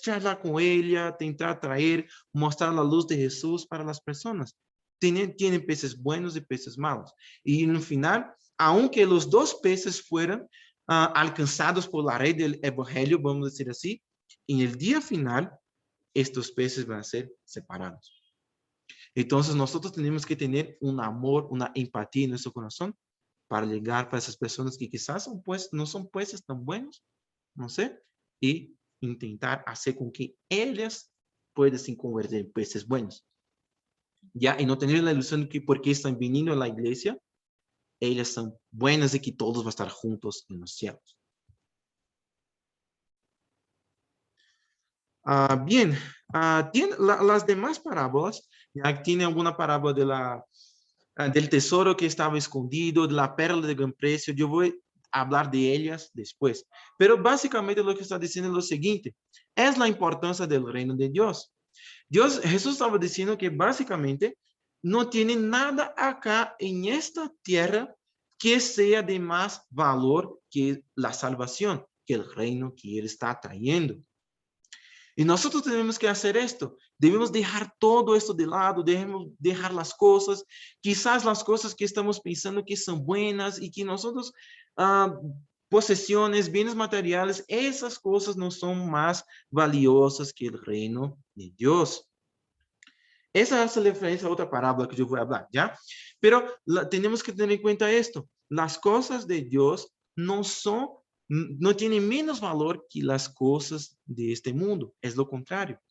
charlar con ella, tentar traer, mostrar la luz de Jesús para las personas. Tienen peces buenos y peces malos. Y en el final, aunque los dos peces fueran alcanzados por la red del evangelio, vamos a decir así, en el día final, estos peces van a ser separados. Entonces, nosotros tenemos que tener un amor, una empatía en nuestro corazón para llegar para esas personas que quizás no son peces tan buenos, no sé, y intentar hacer con que ellas puedan se convertir en peces buenos. ¿Ya? Y no tener la ilusión de que porque están viniendo a la iglesia, ellas son buenas y que todos van a estar juntos en los cielos. Bien, las demás parábolas, ya tiene alguna parábola del tesoro que estaba escondido, de la perla de gran precio. Yo voy a hablar de ellas después. Pero básicamente lo que está diciendo es lo siguiente, es la importancia del reino de Dios. Jesús estaba diciendo que básicamente no tiene nada acá en esta tierra que sea de más valor que la salvación, que el reino que Él está trayendo. Y nosotros tenemos que hacer esto. Debemos dejar todo esto de lado, debemos dejar las cosas, quizás las cosas que estamos pensando que son buenas y que nosotros, posesiones, bienes materiales, esas cosas no son más valiosas que el reino de Dios. Esa es la referencia a otra parábola que yo voy a hablar, ¿ya? Pero tenemos que tener en cuenta esto. Las cosas de Dios no tienen menos valor que las cosas de este mundo. Es lo contrario.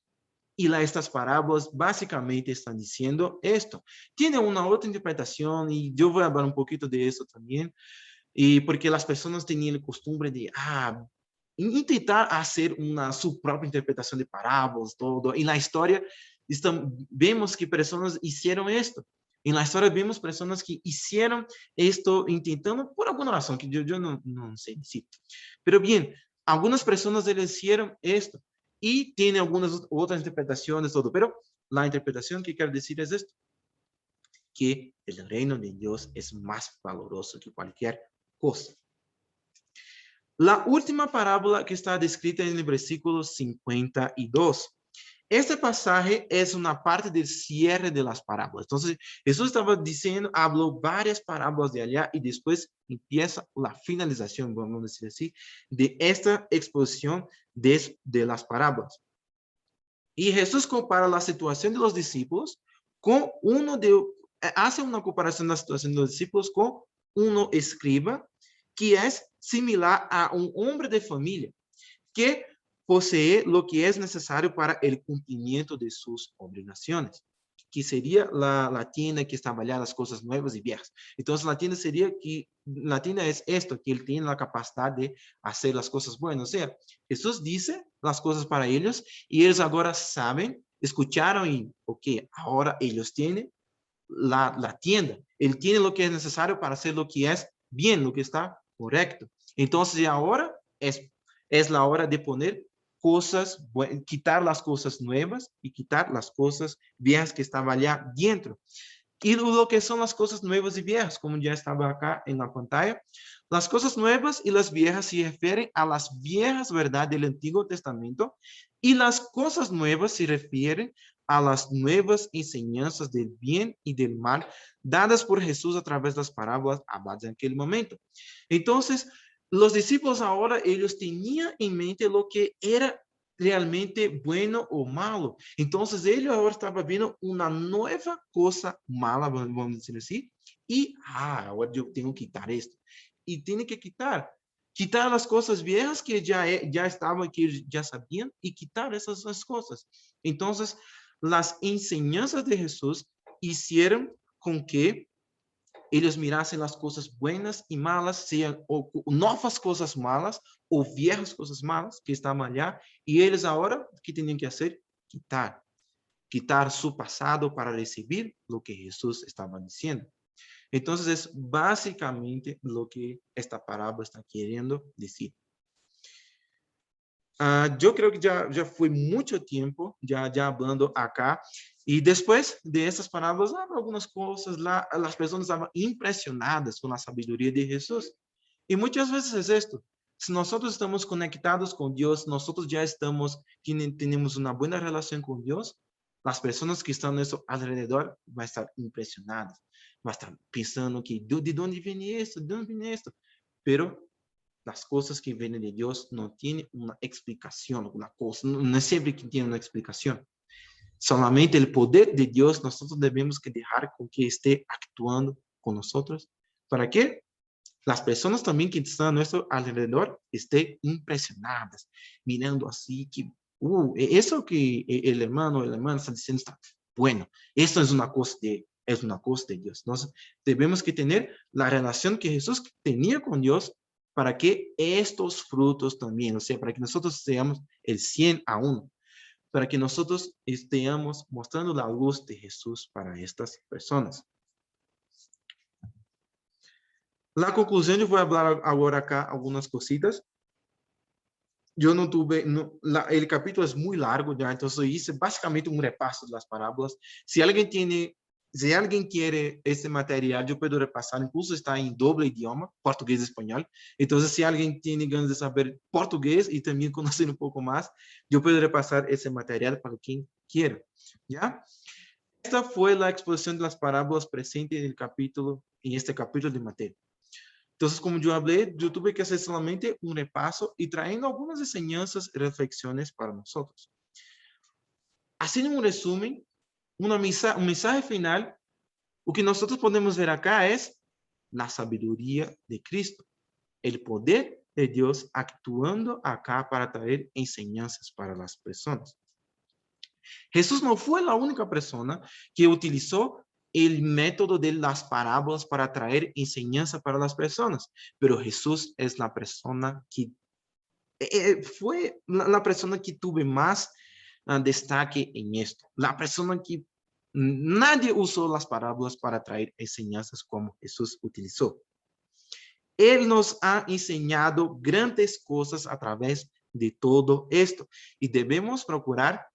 Y estas parábolas básicamente están diciendo esto. Tiene una otra interpretación y yo voy a hablar un poquito de eso también. Y porque las personas tenían la costumbre de intentar hacer su propia interpretación de parábolas, todo. En la historia vemos que personas hicieron esto. En la historia vemos personas que hicieron esto intentando por alguna razón que yo no sé. Sí. Pero bien, Algunas personas les hicieron esto y tiene algunas otras interpretaciones, todo, pero la interpretación que quiero decir es esto, que el reino de Dios es más valoroso que cualquier cosa. La última parábola que está descrita en el versículo 52. Este pasaje es una parte del cierre de las parábolas. Entonces, Jesús estaba diciendo, habló varias parábolas de allá y después empieza la finalización, vamos a decir así, de esta exposición de las parábolas. Y Jesús compara la situación de los discípulos con hace una comparación de la situación de los discípulos con uno escriba que es similar a un hombre de familia que posee lo que es necesario para el cumplimiento de sus obligaciones, que sería la tienda que estaba allá, las cosas nuevas y viejas. Entonces la tienda es esto, que él tiene la capacidad de hacer las cosas buenas. O sea, Jesús dice las cosas para ellos y ellos ahora saben, escucharon y, ok, ahora ellos tienen la tienda. Él tiene lo que es necesario para hacer lo que es bien, lo que está correcto. Entonces ahora es la hora de poner cosas, quitar las cosas nuevas y quitar las cosas viejas que estaban allá dentro. Y lo que son las cosas nuevas y viejas, como ya estaba acá en la pantalla, las cosas nuevas y las viejas se refieren a las viejas verdades del Antiguo Testamento y las cosas nuevas se refieren a las nuevas enseñanzas del bien y del mal dadas por Jesús a través de las parábolas habladas en aquel momento. Entonces, los discípulos ahora, ellos tenían en mente lo que era realmente bueno o malo. Entonces, ellos ahora estaban viendo una nueva cosa mala, vamos a decir así, y, ahora yo tengo que quitar esto. Y tiene que quitar las cosas viejas que ya estaban, que ya sabían, y quitar esas cosas. Entonces, las enseñanzas de Jesús hicieron con que ellos mirasen las cosas buenas y malas, sean o nuevas cosas malas o viejas cosas malas que estaban allá, y ellos ahora, ¿qué tenían que hacer? Quitar su pasado para recibir lo que Jesús estaba diciendo. Entonces, es básicamente lo que esta parábola está queriendo decir. Yo creo que ya fue mucho tiempo ya hablando acá. Y después de estas parábolas, algunas cosas, las personas estaban impresionadas con la sabiduría de Jesús. Y muchas veces es esto. Si nosotros estamos conectados con Dios, nosotros ya tenemos una buena relación con Dios, las personas que están a nuestro alrededor van a estar impresionadas, van a estar pensando que, ¿de dónde viene esto? ¿De dónde viene esto? Pero las cosas que vienen de Dios no tienen una explicación, una cosa, no es siempre que tiene una explicación. Solamente el poder de Dios nosotros debemos que dejar con que esté actuando con nosotros. ¿Para qué? Las personas también que están a nuestro alrededor estén impresionadas, mirando así que, eso que el hermano o la hermana está diciendo está bueno. Esto es una cosa de Dios. Entonces, debemos que tener la relación que Jesús tenía con Dios para que estos frutos también, o sea, para que nosotros seamos el 100 a 1, para que nosotros estemos mostrando la luz de Jesús para estas personas. La conclusión, yo voy a hablar ahora acá algunas cositas. Yo no tuve, el capítulo es muy largo ya, entonces hice básicamente un repaso de las parábolas. Si alguien quiere este material, yo puedo repasar, incluso está en doble idioma, portugués y español. Entonces, si alguien tiene ganas de saber portugués y también conocer un poco más, yo puedo repasar ese material para quien quiera, ¿ya? Esta fue la exposición de las parábolas presentes en este capítulo de Mateo. Entonces, como yo hablé, yo tuve que hacer solamente un repaso y trayendo algunas enseñanzas y reflexiones para nosotros. Haciendo un resumen, un mensaje final, lo que nosotros podemos ver acá es la sabiduría de Cristo, el poder de Dios actuando acá para traer enseñanzas para las personas. Jesús no fue la única persona que utilizó el método de las parábolas para traer enseñanza para las personas, pero Jesús es la persona que fue la persona que tuvo más destaque en esto, la persona que nadie usó las parábolas para traer enseñanzas como Jesús utilizó. Él nos ha enseñado grandes cosas a través de todo esto y debemos procurar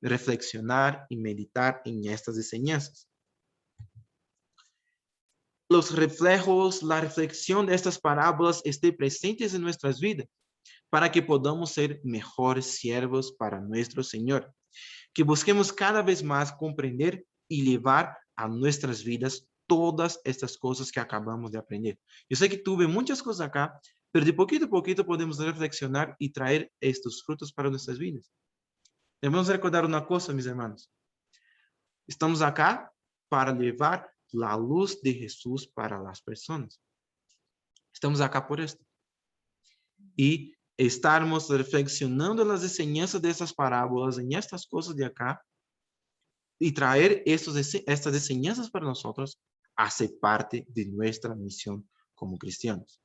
reflexionar y meditar en estas enseñanzas. Los reflejos, la reflexión de estas parábolas estén presentes en nuestras vidas para que podamos ser mejores siervos para nuestro Señor. Que busquemos cada vez más comprender y llevar a nuestras vidas todas estas cosas que acabamos de aprender. Yo sé que tuve muchas cosas acá, pero de poquito a poquito podemos reflexionar y traer estos frutos para nuestras vidas. Debemos recordar una cosa, mis hermanos. Estamos acá para llevar la luz de Jesús para las personas. Estamos acá por esto. Y estarmos reflexionando en las enseñanzas de esas parábolas, en estas cosas de acá, y traer estas enseñanzas para nosotros hace parte de nuestra misión como cristianos.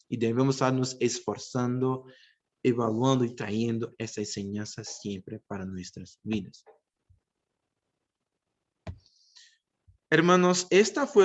Y debemos estarnos esforzando, evaluando y trayendo esa enseñanza siempre para nuestras vidas. Hermanos, esta fue